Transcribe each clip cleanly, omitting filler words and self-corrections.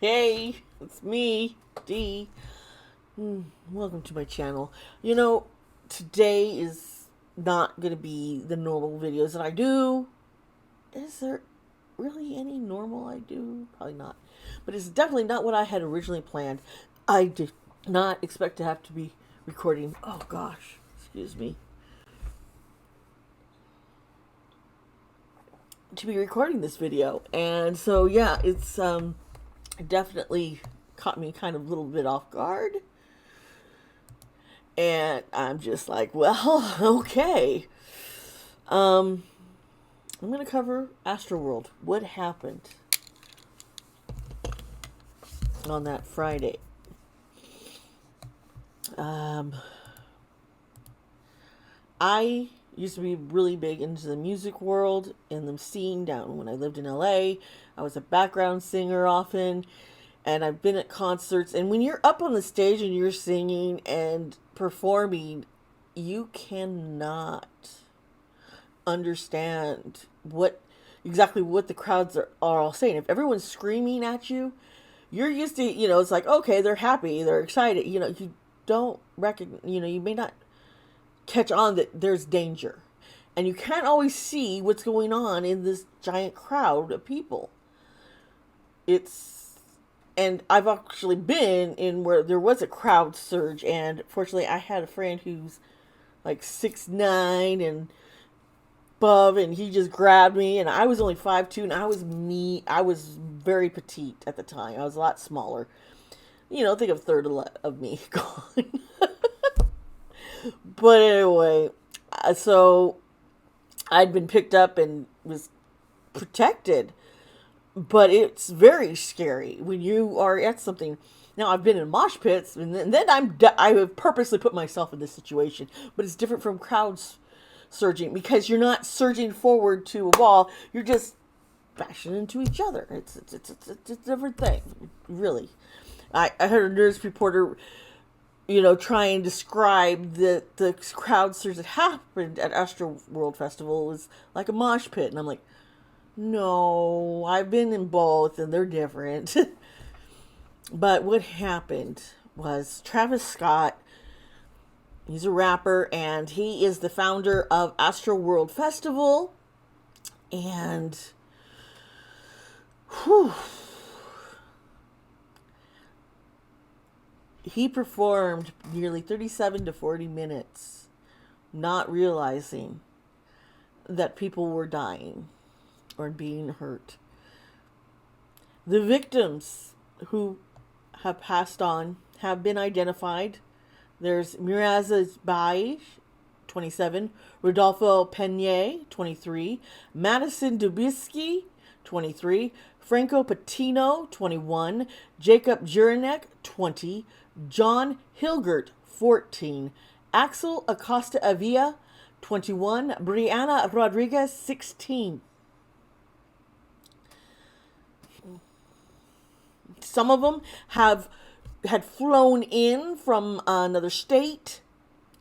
Hey, it's me, Dee. Welcome to my channel. Today is not going to be the normal videos that I do. Is there really any normal I do? Probably not. But it's definitely not what I had originally planned. I did not expect to have to be recording. Oh gosh, excuse me. To be recording this video. And so, yeah, it's definitely caught me kind of a little bit off guard. And I'm just like, well, okay. Um, I'm going to cover AstroWorld. What happened on that Friday? I used to be really big into the music world and the scene down when I lived in LA. I was a background singer often, and I've been at concerts. And when you're up on the stage and you're singing and performing, you cannot understand exactly what the crowds are all saying. If everyone's screaming at you, you're used to, it's like, okay, they're happy, they're excited. You don't recognize, you may not catch on that there's danger. And you can't always see what's going on in this giant crowd of people. And I've actually been in where there was a crowd surge, and fortunately I had a friend who's like 6'9" and above, and he just grabbed me, and I was only 5'2", and I was very petite at the time. I was a lot smaller. Think of a third of me gone. But anyway, so I'd been picked up and was protected. But it's very scary when you are at something. Now, I've been in mosh pits, and then I have purposely put myself in this situation. But it's different from crowds surging, because you're not surging forward to a wall. You're just bashing into each other. It's a different thing, really. I heard a news reporter, try and describe the crowd surge that happened at AstroWorld Festival was like a mosh pit. And I'm like, no, I've been in both, and they're different. But what happened was Travis Scott, he's a rapper, and he is the founder of AstroWorld Festival. And he performed nearly 37 to 40 minutes, not realizing that people were dying or being hurt. The victims who have passed on have been identified. There's Miraza Baij, 27, Rodolfo Pena, 23, Madison Dubisky, 23, Franco Patino, 21, Jacob Juranek, 20, John Hilgert, 14, Axel Acosta Avila, 21, Brianna Rodriguez, 16. Some of them had flown in from another state,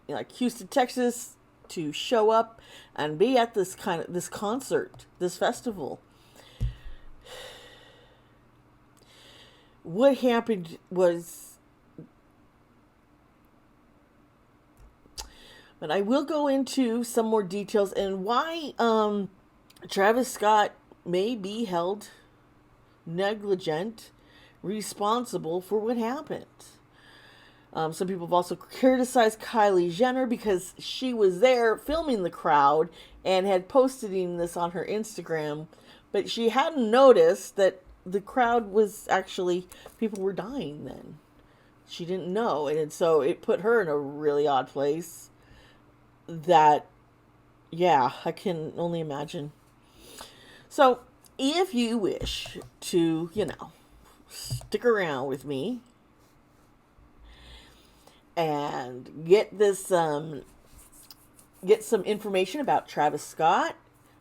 like Houston, Texas, to show up and be at this concert, this festival. What happened was, but I will go into some more details and why Travis Scott may be held negligent, responsible for what happened. Some people have also criticized Kylie Jenner because she was there filming the crowd and had posted this on her Instagram, but she hadn't noticed that the crowd was actually, people were dying then. She didn't know, and so it put her in a really odd place that, yeah, I can only imagine. So if you wish to, stick around with me and get some information about Travis Scott,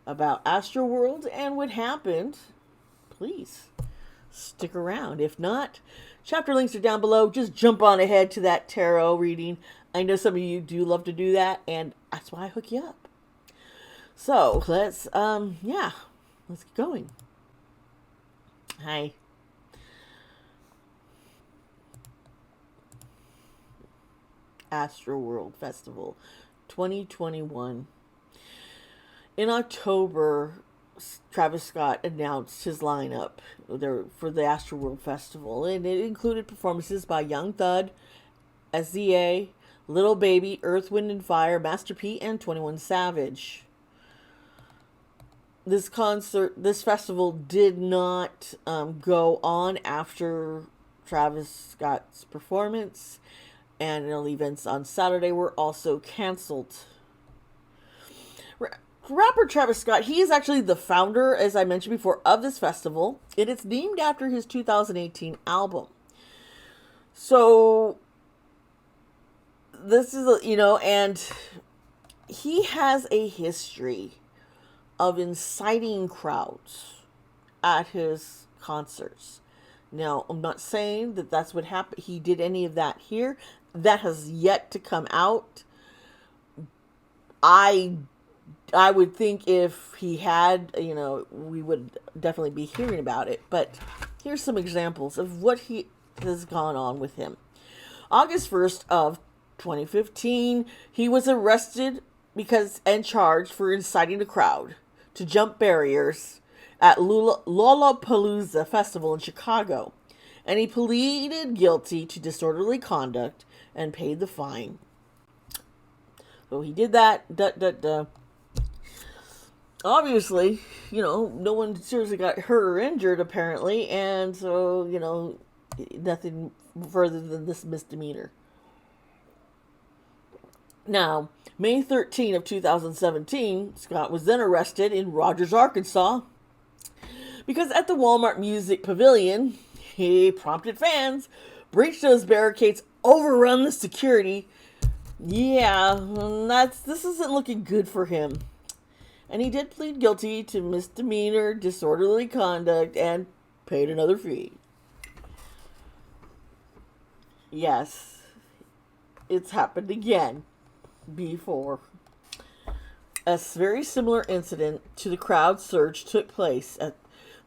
about AstroWorld, and what happened, please stick around. If not, chapter links are down below. Just jump on ahead to that tarot reading. I know some of you do love to do that, and that's why I hook you up. So let's get going. Hi. AstroWorld Festival 2021. In October, Travis Scott announced his lineup there for the AstroWorld Festival, and it included performances by Young Thug, SZA, Little Baby, Earth, Wind and Fire, Master P, and 21 Savage. This festival did not go on after Travis Scott's performance, and all events on Saturday were also canceled. Rapper Travis Scott, he is actually the founder, as I mentioned before, of this festival, and it's named after his 2018 album. So, this is, and he has a history of inciting crowds at his concerts. Now, I'm not saying that that's what happened. He did any of that here. That has yet to come out. I would think if he had, we would definitely be hearing about it. But here's some examples of what has gone on with him. August 1st of 2015, he was arrested and charged for inciting the crowd to jump barriers at Lollapalooza Festival in Chicago. And he pleaded guilty to disorderly conduct and paid the fine. So he did that. Obviously, no one seriously got hurt or injured, apparently. And so, nothing further than this misdemeanor. Now, May 13 of 2017, Scott was then arrested in Rogers, Arkansas, because at the Walmart Music Pavilion, he prompted fans, breached those barricades, overrun the security. Yeah, this isn't looking good for him. And he did plead guilty to misdemeanor, disorderly conduct, and paid another fee. Yes, it's happened again before. A very similar incident to the crowd surge took place at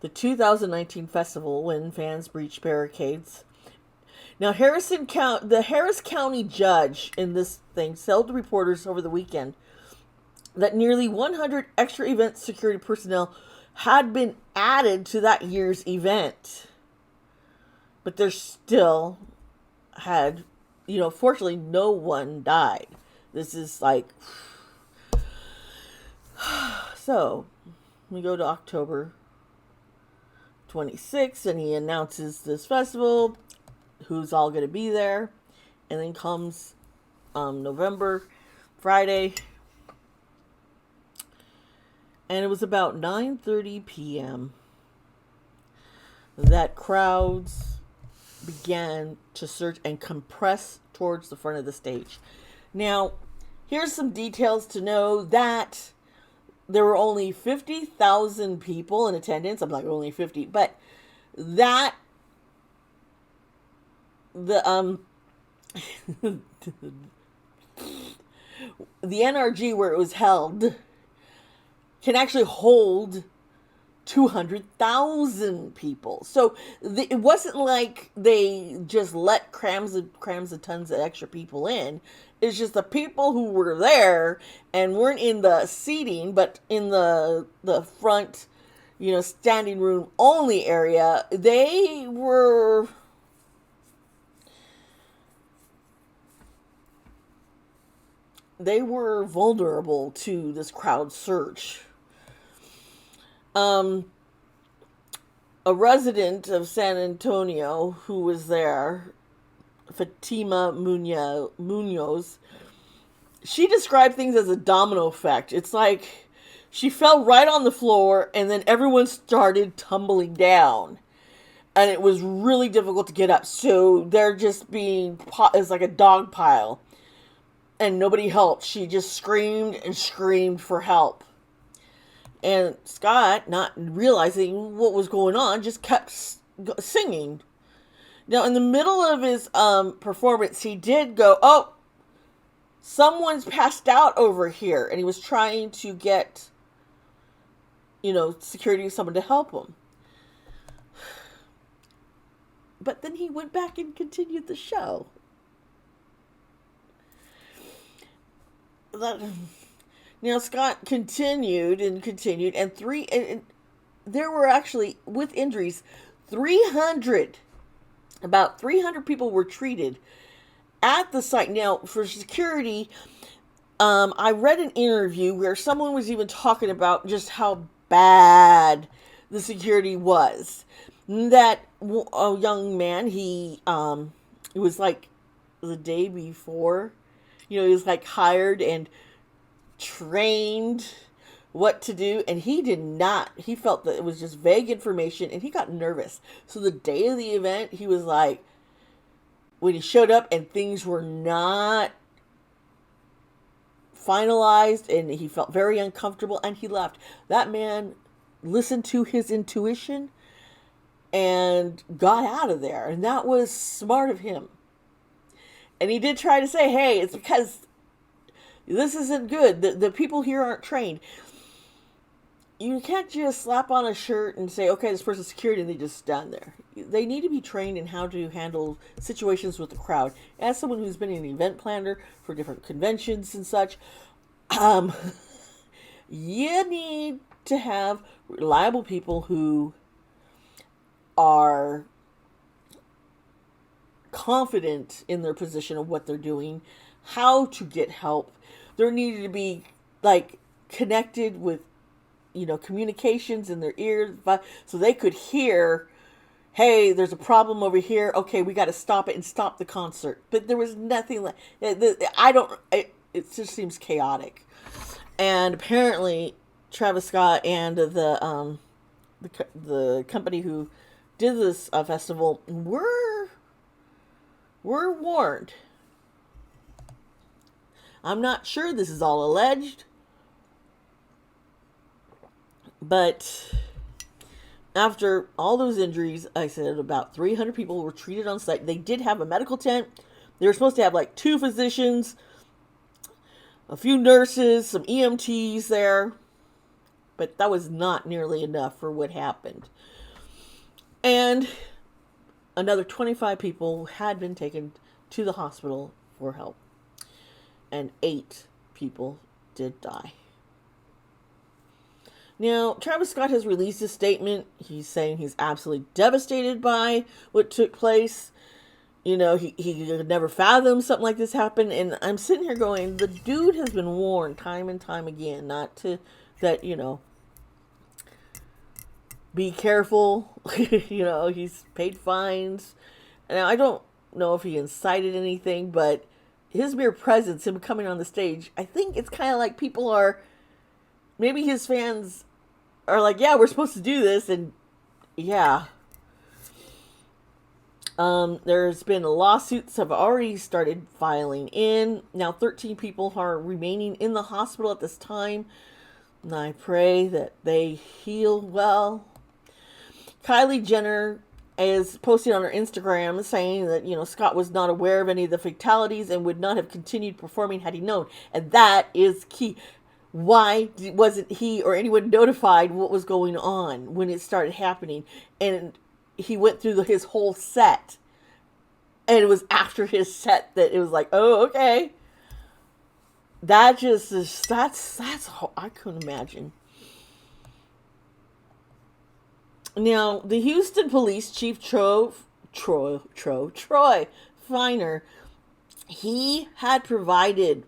the 2019 festival when fans breached barricades. Now, the Harris County judge in this thing told the reporters over the weekend that nearly 100 extra event security personnel had been added to that year's event. But there still had, fortunately no one died. This is like... So, we go to October 26th, and he announces this festival, who's all going to be there. And then comes November, Friday. And it was about 9:30 p.m. that crowds began to surge and compress towards the front of the stage. Now, here's some details to know that there were only 50,000 people in attendance. I'm like, only 50, but that the NRG where it was held can actually hold 200,000 people. So it wasn't like they just let crams of tons of extra people in. It's just the people who were there and weren't in the seating, but in the front, standing room only area. They were vulnerable to this crowd surge. A resident of San Antonio who was there, Fatima Munoz, she described things as a domino effect. It's like she fell right on the floor and then everyone started tumbling down. And it was really difficult to get up. So they're just it's like a dog pile. And nobody helped. She just screamed and screamed for help. And Scott, not realizing what was going on, just kept singing. Now, in the middle of his performance, he did go, "Oh, someone's passed out over here." And he was trying to get, security, someone to help him. But then he went back and continued the show. Scott continued and continued, and there were actually, with injuries, 300, about 300 people were treated at the site. Now, for security, I read an interview where someone was even talking about just how bad the security was. That a young man, it was like the day before, he was like hired and trained what to do, and he felt that it was just vague information, and he got nervous. So the day of the event, he was like, when he showed up and things were not finalized and he felt very uncomfortable and he left. That man listened to his intuition and got out of there, and that was smart of him. And he did try to say, hey, it's because this isn't good. The people here aren't trained. You can't just slap on a shirt and say, okay, this person's security, and they just stand there. They need to be trained in how to handle situations with the crowd. As someone who's been an event planner for different conventions and such, you need to have reliable people who are confident in their position of what they're doing, how to get help. There needed to be connected with communications in their ears, so they could hear, hey, there's a problem over here. Okay, we got to stop it and stop the concert. But there was nothing like it just seems chaotic. And apparently Travis Scott and the company who did this festival were warned. I'm not sure, this is all alleged, but after all those injuries, I said about 300 people were treated on site. They did have a medical tent. They were supposed to have 2 physicians, a few nurses, some EMTs there, but that was not nearly enough for what happened. And another 25 people had been taken to the hospital for help, and 8 people did die. Now, Travis Scott has released a statement. He's saying he's absolutely devastated by what took place. He could never fathom something like this happen. And I'm sitting here going, the dude has been warned time and time again be careful. He's paid fines. And I don't know if he incited anything, but his mere presence, him coming on the stage, I think it's kind of like people are, maybe his fans are like, yeah, we're supposed to do this, and yeah. There's been lawsuits have already started filing in. Now 13 people are remaining in the hospital at this time, and I pray that they heal well. Kylie Jenner is posting on her Instagram saying that, Scott was not aware of any of the fatalities and would not have continued performing had he known. And that is key. Why wasn't he or anyone notified what was going on when it started happening? And he went through his whole set, and it was after his set that it was like, oh, okay. That just is, that's I couldn't imagine. Now, the Houston Police Chief Troy Finer, he had provided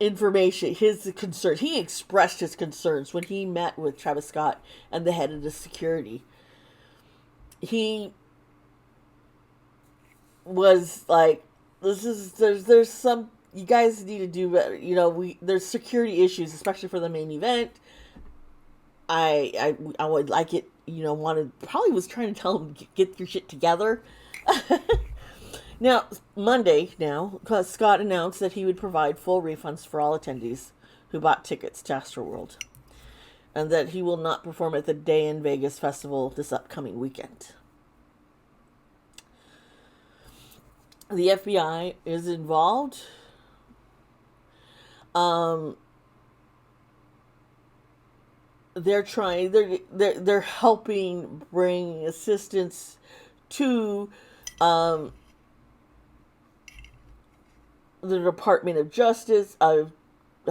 information, his concerns. He expressed his concerns when he met with Travis Scott and the head of the security. He was like, there's some, you guys need to do better. There's security issues, especially for the main event. I would like it, probably was trying to tell him, get your shit together. Now, Monday, Scott announced that he would provide full refunds for all attendees who bought tickets to AstroWorld, and that he will not perform at the Day in Vegas festival this upcoming weekend. The FBI is involved. They're helping bring assistance to the Department of Justice.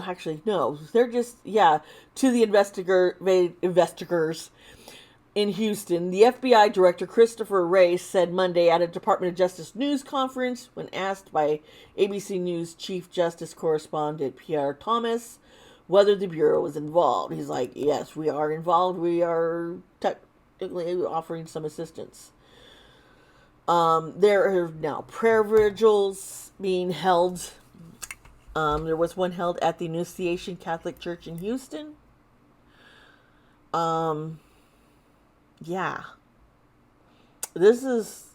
Actually, no, they're just, yeah, to the investigators in Houston. The FBI Director Christopher Wray said Monday at a Department of Justice news conference when asked by ABC News Chief Justice Correspondent Pierre Thomas whether the Bureau was involved. He's like, yes, we are involved. We are technically offering some assistance. There are now prayer vigils being held. There was one held at the Annunciation Catholic Church in Houston. Yeah. This is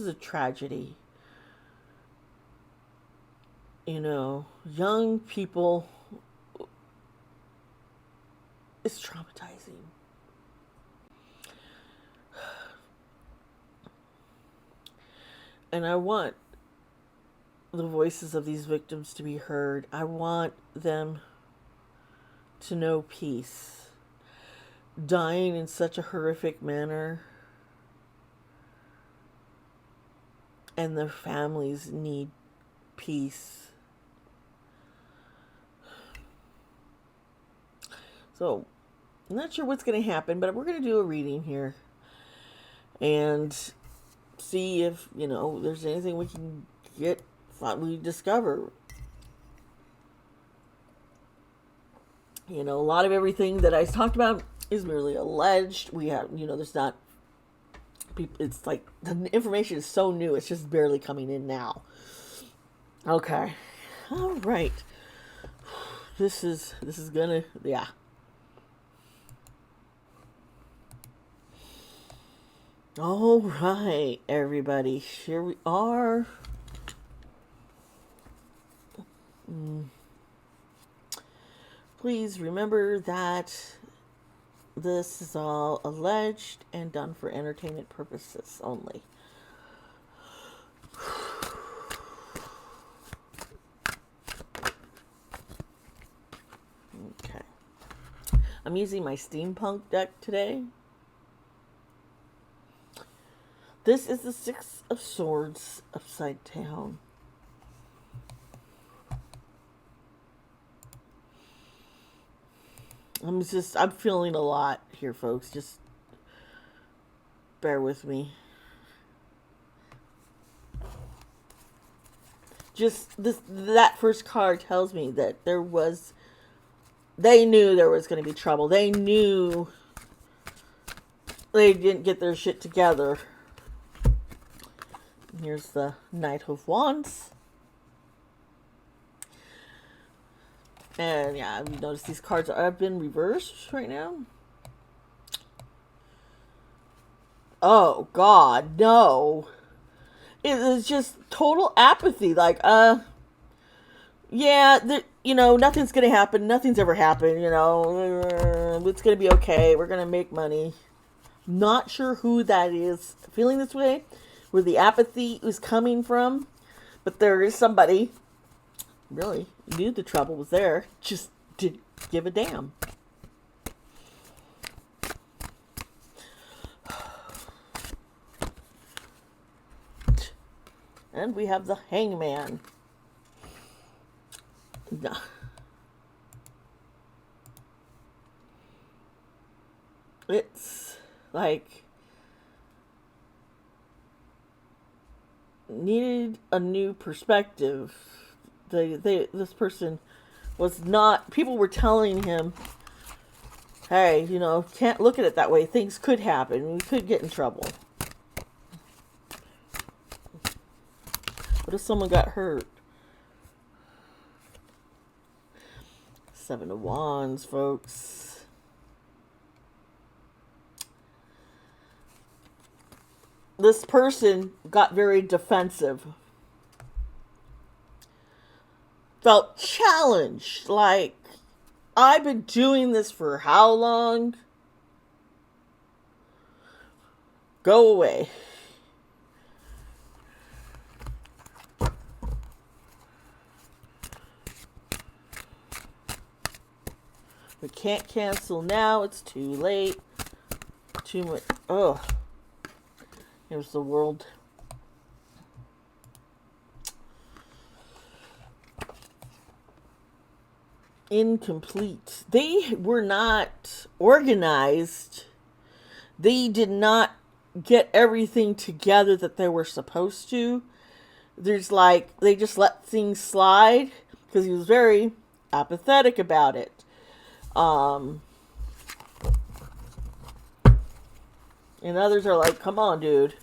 a tragedy. You know, young people, it's traumatizing. And I want the voices of these victims to be heard. I want them to know peace. Dying in such a horrific manner, and their families need peace. So, I'm not sure what's going to happen, but we're going to do a reading here and see if, you know, there's anything we can we discover. You know, a lot of everything that I talked about is merely alleged. We have, you know, there's not people, it's like the information is so new, it's just barely coming in now. Okay. All right. This is gonna, yeah. All right, everybody. Here we are. Please remember that this is all alleged and done for entertainment purposes only. Okay. I'm using my steampunk deck today. This is the Six of Swords upside down. I'm feeling a lot here, folks. Just bear with me. Just that first card tells me that they knew there was going to be trouble. They knew they didn't get their shit together. Here's the Knight of Wands. And yeah, you notice these cards have been reversed right now. Oh God, no. It is just total apathy. Like, yeah, you know, nothing's gonna happen. Nothing's ever happened, you know. It's gonna be okay. We're gonna make money. Not sure who that is feeling this way, where the apathy is coming from. But there is somebody really knew the trouble was there, just didn't give a damn. And we have the Hangman. It's like needed a new perspective. This person was not, people were telling him, hey, you know, can't look at it that way. Things could happen. We could get in trouble. What if someone got hurt? Seven of Wands, folks. This person got very defensive. Felt challenged. Like, I've been doing this for how long? Go away. We can't cancel now. It's too late. Too much. Oh. Here's the World. incomplete. They were not organized. They did not get everything together that they were supposed to. There's like, they just let things slide because he was very apathetic about it. And others are like, come on, dude.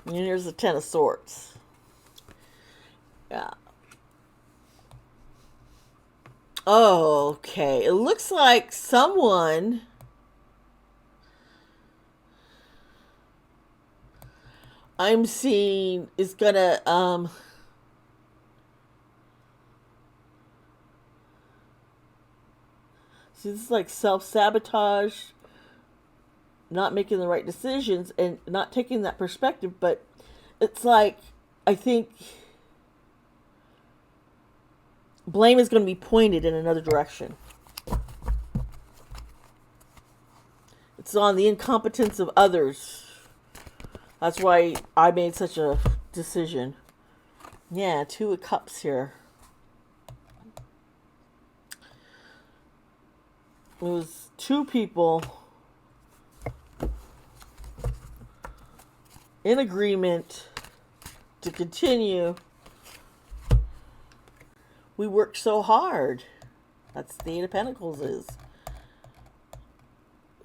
And here's the Ten of Swords. Yeah. Okay. It looks like someone I'm seeing is gonna see, this is like self-sabotage, not making the right decisions and not taking that perspective, but it's like, I think blame is going to be pointed in another direction. It's on the incompetence of others. That's why I made such a decision. Yeah, Two of Cups here. It was two people in agreement to continue. We worked so hard. That's the Eight of Pentacles is.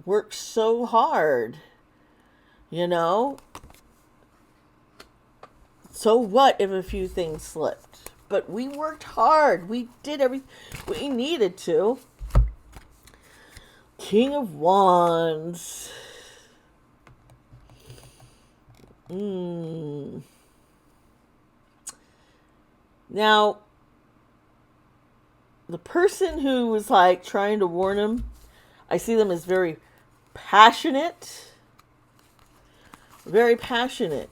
Worked so hard. You know? So what if a few things slipped? But we worked hard. We did everything we needed to. King of Wands. Now, the person who was like trying to warn him, I see them as very passionate. Very passionate.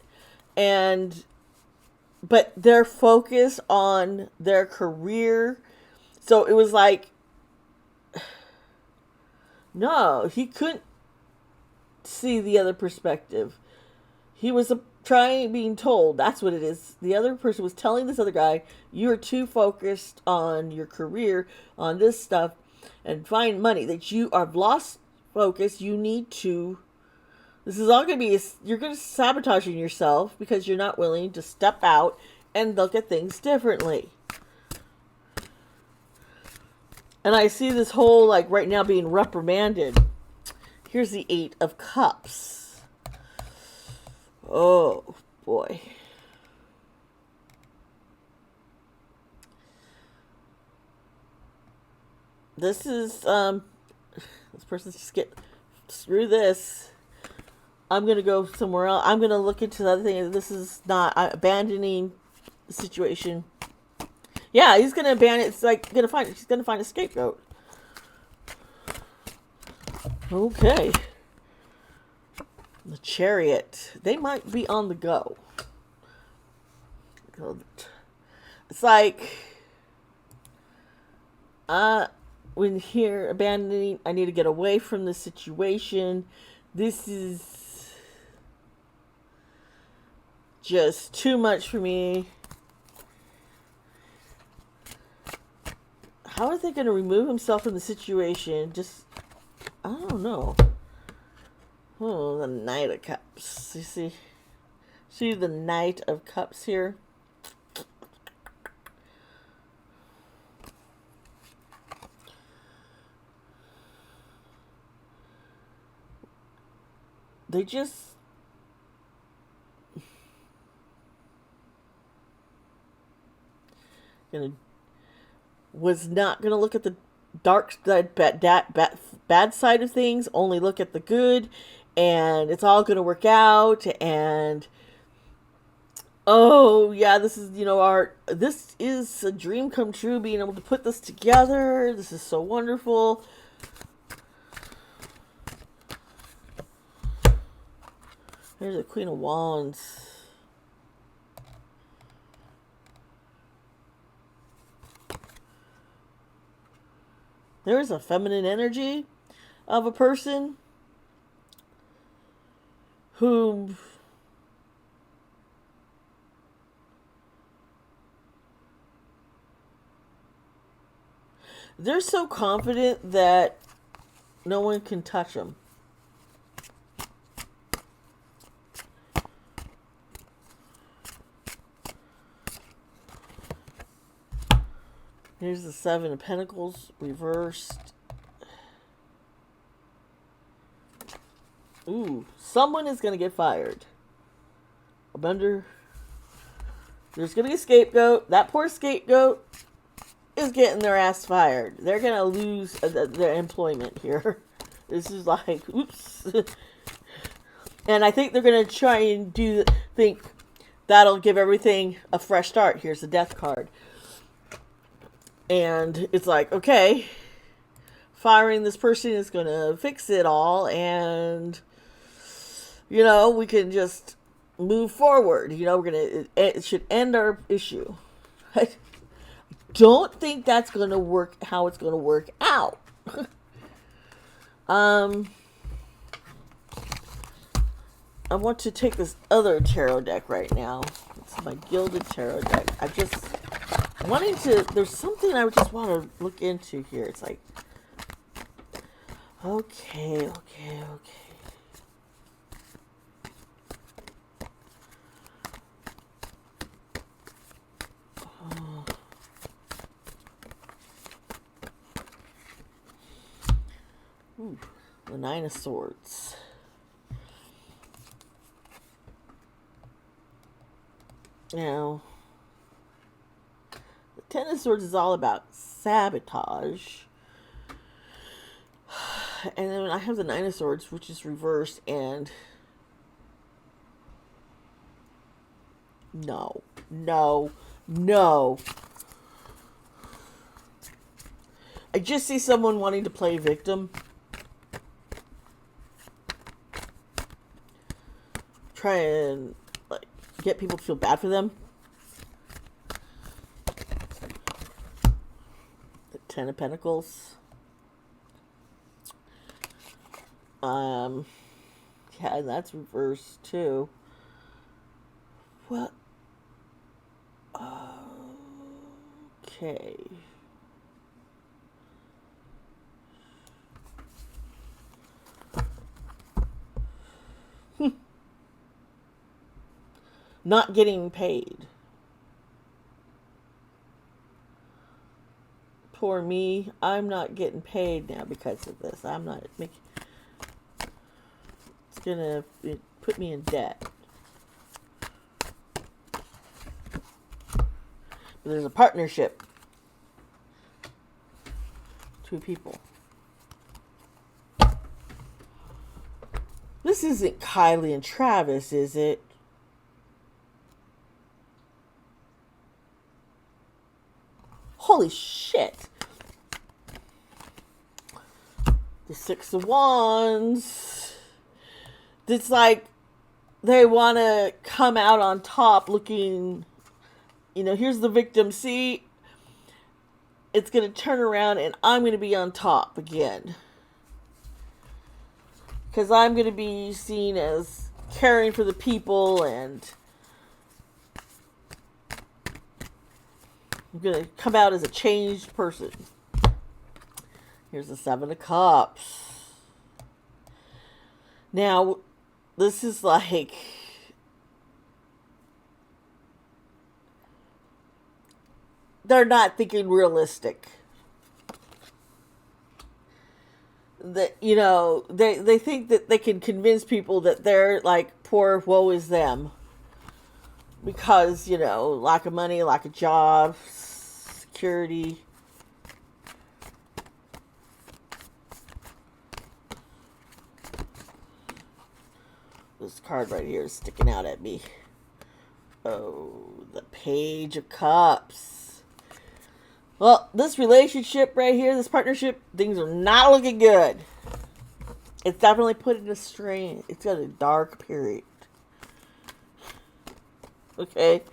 But they're focused on their career. So it was like, no, he couldn't see the other perspective. He was being told, that's what it is. The other person was telling this other guy, you're too focused on your career, on this stuff, and find money, that you have lost focus. You need to, this is all going to be, you're going to sabotaging yourself because you're not willing to step out and look at things differently. And I see this whole, like, right now being reprimanded. Here's the Eight of Cups. Oh, boy. This is, this person's just screw this. I'm going to go somewhere else. I'm going to look into the other thing. This is not abandoning the situation. Yeah, he's gonna abandon. It's like he's gonna find a scapegoat. Okay. The Chariot. They might be on the go. It's like, when here abandoning, I need to get away from the situation. This is just too much for me. How are they going to remove himself from the situation? Just, I don't know. Oh, the Knight of Cups. You see the Knight of Cups here? They just, was not going to look at the bad side of things, only look at the good, and it's all going to work out. And oh yeah, this is, this is a dream come true, being able to put this together. This is so wonderful. There's the Queen of Wands. There is a feminine energy of a person who They're so confident that no one can touch them. Here's the Seven of Pentacles reversed. Ooh, someone is going to get fired. There's going to be a scapegoat. That poor scapegoat is getting their ass fired. They're going to lose their employment here. This is like, oops. And I think they're going to try and think that'll give everything a fresh start. Here's the Death card. And it's like, okay, firing this person is going to fix it all. And, you know, we can just move forward. You know, it should end our issue. I don't think that's going to work how it's going to work out. I want to take this other tarot deck right now. It's my Gilded Tarot deck. There's something I just want to look into here. It's like, okay. Ooh, the Nine of Swords. Now, the Ten of Swords is all about sabotage. And then I have the Nine of Swords, which is reversed, and no. I just see someone wanting to play victim. Try and get people to feel bad for them. The Ten of Pentacles. Yeah, that's reversed too. What? Okay. Not getting paid. Poor me. I'm not getting paid now because of this. I'm not making... It's gonna put me in debt. But there's a partnership. 2 people. This isn't Kylie and Travis, is it? Holy shit. The Six of Wands. It's like they want to come out on top looking, you know, here's the victim. See, it's going to turn around and I'm going to be on top again. Because I'm going to be seen as caring for the people, and I'm going to come out as a changed person. Here's the Seven of Cups. Now, this is like... They're not thinking realistic. That, you know, they think that they can convince people that they're like poor, woe is them. Because, you know, lack of money, lack of jobs, security. This card right here is sticking out at me. Oh, the Page of Cups. Well, this relationship right here, this partnership, things are not looking good. It's definitely put in a strain. It's got a dark period. Okay.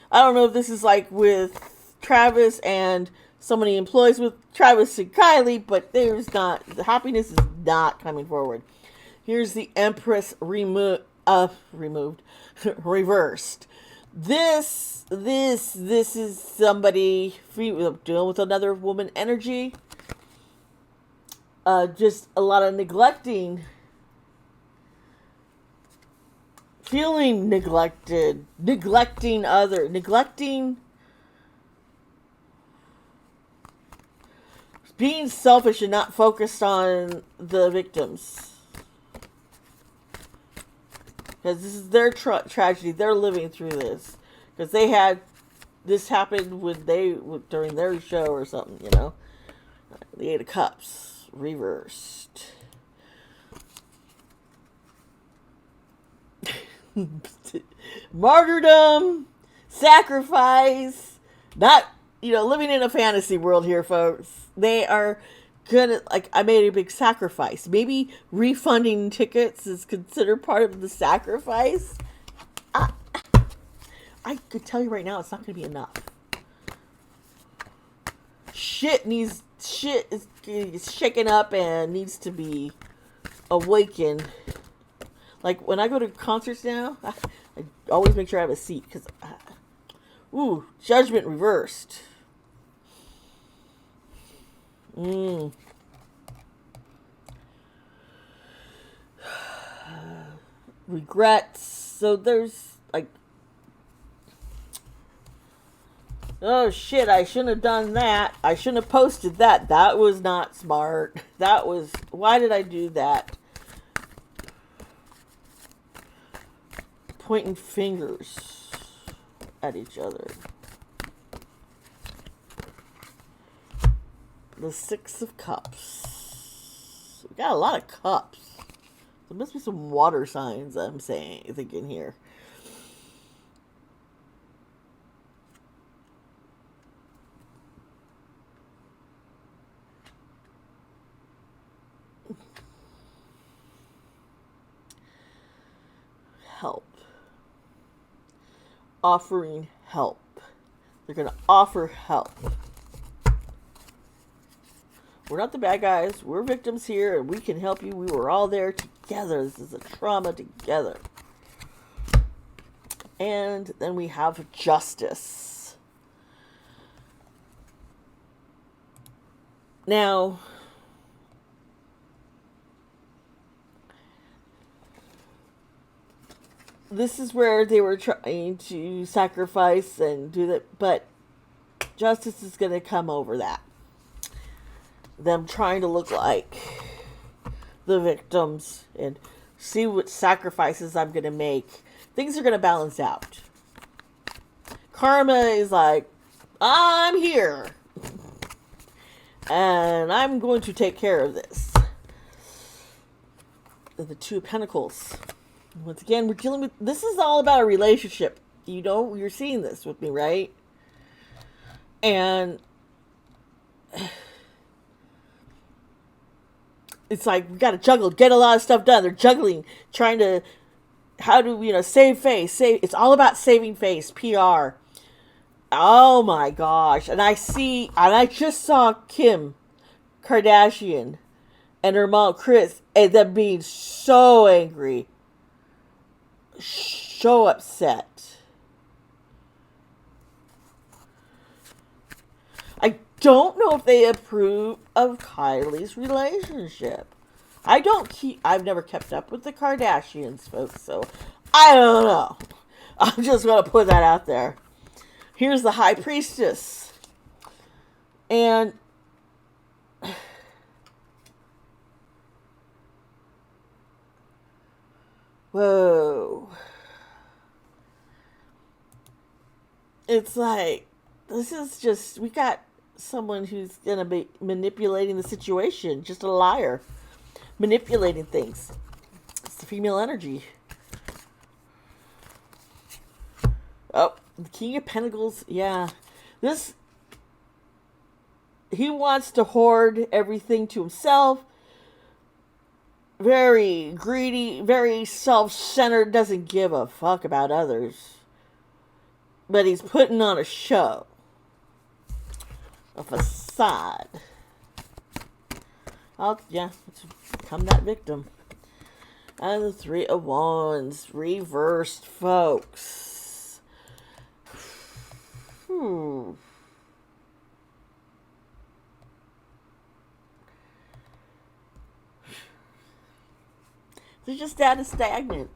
I don't know if this is like with Travis and somebody employs with Travis and Kylie, but there's not, the happiness is not coming forward. Here's the Empress removed, reversed. This is somebody dealing with another woman energy. Just a lot of neglecting, feeling neglected, neglecting, being selfish and not focused on the victims. Because this is their tragedy. They're living through this. Because they had this happened when during their show or something, you know. The Eight of Cups reversed. Martyrdom, sacrifice, not, living in a fantasy world here, folks. They are gonna, I made a big sacrifice. Maybe refunding tickets is considered part of the sacrifice. I could tell you right now, it's not gonna be enough. Shit is shaken up and needs to be awakened. Like, when I go to concerts now, I always make sure I have a seat, because, judgment reversed. Regrets. So there's, oh shit, I shouldn't have done that. I shouldn't have posted that. That was not smart. Why did I do that? Pointing fingers at each other. The Six of Cups. We got a lot of cups. There must be some water signs, thinking here. Help. Offering help. They're going to offer help. We're not the bad guys. We're victims here, and we can help you. We were all there together. This is a trauma together. And then we have justice. Now, this is where they were trying to sacrifice and do that, but justice is going to come over that. Them trying to look like the victims and see what sacrifices I'm going to make. Things are going to balance out. Karma is like, I'm here. And I'm going to take care of this. The Two of Pentacles. Once again, we're dealing with, this is all about a relationship. You're seeing this with me, right? And it's like, we got to juggle, get a lot of stuff done. They're juggling, trying to, save face. It's all about saving face, PR. Oh my gosh. And I just saw Kim Kardashian and her mom, Kris, and them being so angry. So upset. I don't know if they approve of Kylie's relationship. I've never kept up with the Kardashians, folks, so I don't know. I'm just going to put that out there. Here's the High Priestess. And whoa. It's like, this is just, we got someone who's going to be manipulating the situation. Just a liar. Manipulating things. It's the female energy. Oh, the King of Pentacles. Yeah. He wants to hoard everything to himself. Very greedy, very self-centered, doesn't give a fuck about others. But he's putting on a show. A facade. Become that victim. And the Three of Wands reversed, folks. They're just data stagnant.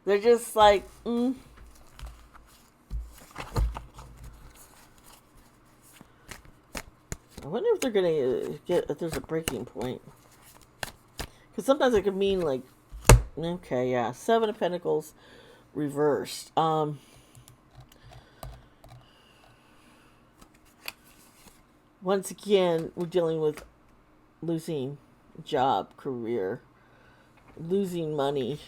They're just like, I wonder if they're gonna get if there's a breaking point. Because sometimes it could mean like, okay, yeah, Seven of Pentacles reversed. Once again, we're dealing with losing job, career, losing money.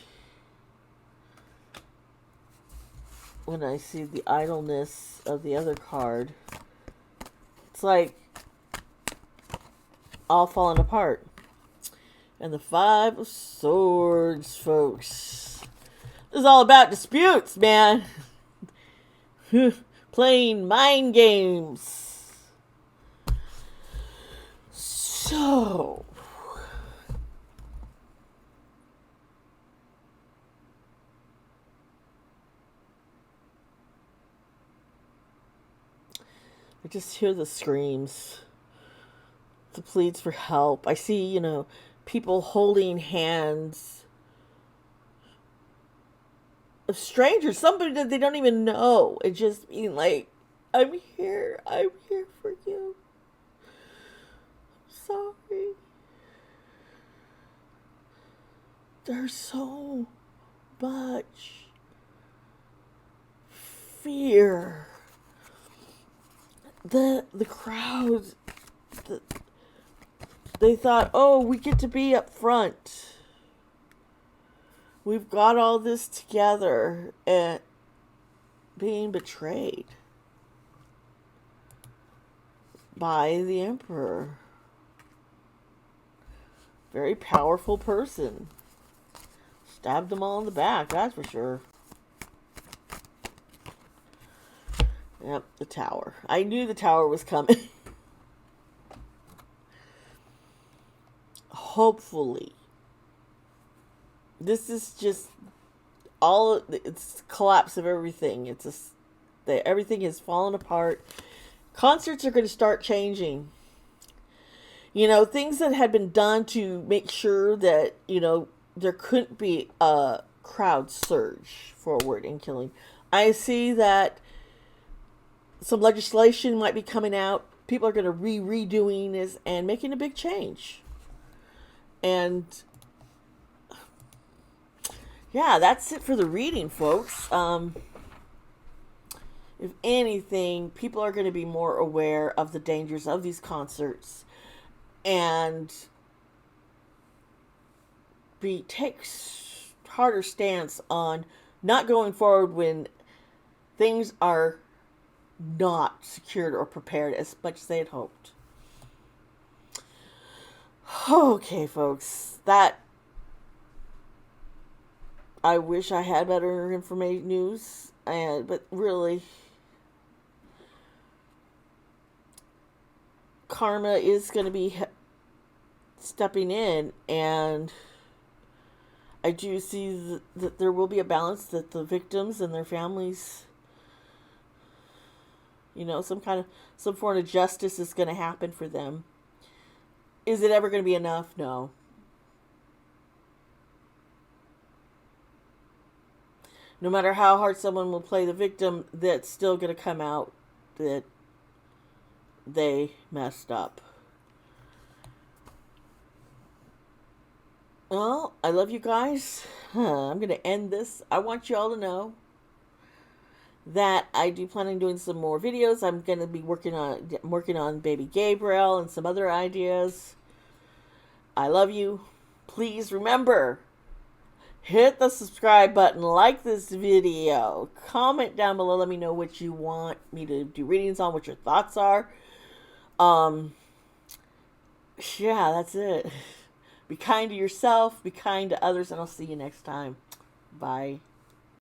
When I see the idleness of the other card, it's like all falling apart. And the Five of Swords, folks. This is all about disputes, man. Playing mind games. So, I just hear the screams, the pleads for help. I see, people holding hands of strangers, somebody that they don't even know, and just being like, I'm here for you. I'm sorry. There's so much fear. The crowd, they thought, oh, we get to be up front. We've got all this together, and being betrayed by the Emperor. Very powerful person. Stabbed them all in the back, that's for sure. Yep, the Tower. I knew the Tower was coming. Hopefully. This is just it's collapse of everything. Everything has fallen apart. Concerts are going to start changing. Things that had been done to make sure that, there couldn't be a crowd surge forward in killing. I see that some legislation might be coming out. People are going to redoing this and making a big change. And yeah, that's it for the reading, folks. If anything, people are going to be more aware of the dangers of these concerts and take harder stance on not going forward when things are not secured or prepared as much as they had hoped. Okay, folks, I wish I had better news, but really, karma is going to be stepping in, and I do see that there will be a balance, that the victims and their families, some form of justice is going to happen for them. Is it ever going to be enough? No. No matter how hard someone will play the victim, that's still going to come out that they messed up. Well, I love you guys. I'm going to end this. I want you all to know that I do plan on doing some more videos. I'm going to be working on Baby Gabriel and some other ideas. I love you. Please remember, hit the subscribe button, like this video, comment down below, let me know what you want me to do readings on, what your thoughts are. Yeah, that's it. Be kind to yourself, be kind to others, and I'll see you next time. Bye.